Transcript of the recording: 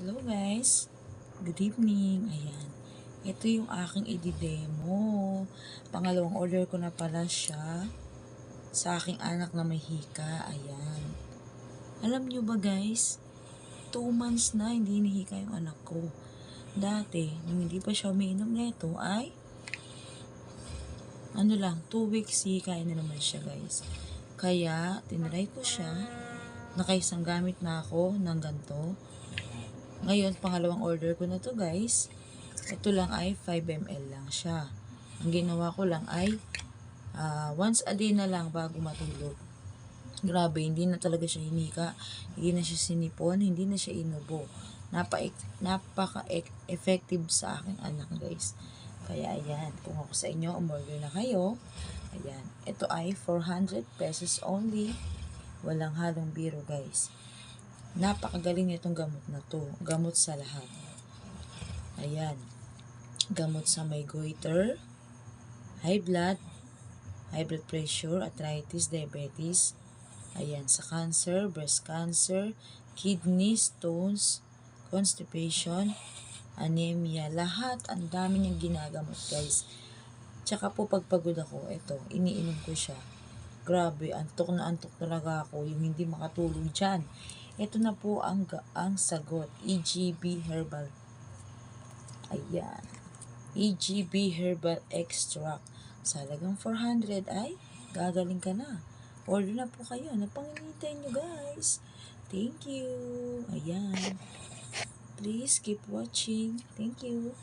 Hello guys, good evening. Ayan, ito yung aking i-demo. Pangalawang order ko na pala siya sa aking anak na may hika. Ayan, alam nyo ba guys, 2 months na hindi nahika yung anak ko. Dati, nung hindi pa siya umiinom nito ay 2 weeks hikain na naman siya guys. Kaya tinry ko siya, nakaisang gamit na ako ng ganito. Ngayon, pangalawang order ko na to guys. Ito lang ay 5 ml lang siya. Ang ginawa ko lang ay once a day na lang bago matulog. Grabe, hindi na talaga siya hinika. Hindi na siya sinipon, hindi na siya inubo. Napaka-effective sa aking anak guys. Kaya ayan, kung ako sa inyo, umorder na kayo. Ayan, ito ay 400 pesos only. Walang halong biro guys. Napakagaling nitong gamot na to. Gamot sa lahat. Ayan. Gamot sa may goiter, high blood pressure, arthritis, diabetes. Ayan. Sa cancer, breast cancer, kidney stones, constipation, anemia. Lahat. Ang dami niyang ginagamot guys. Tsaka po pagpagod ako, ito, iniinom ko siya. Grabe, antok na antok talaga ako. Yung hindi makatulog dyan. Ito na po ang sagot. EGB Herbal. Ayan. EGB Herbal Extract. Sa halagang 400 ay gagaling ka na. Order na po kayo. Ano pang hinihintay nyo guys? Thank you. Ayan. Please keep watching. Thank you.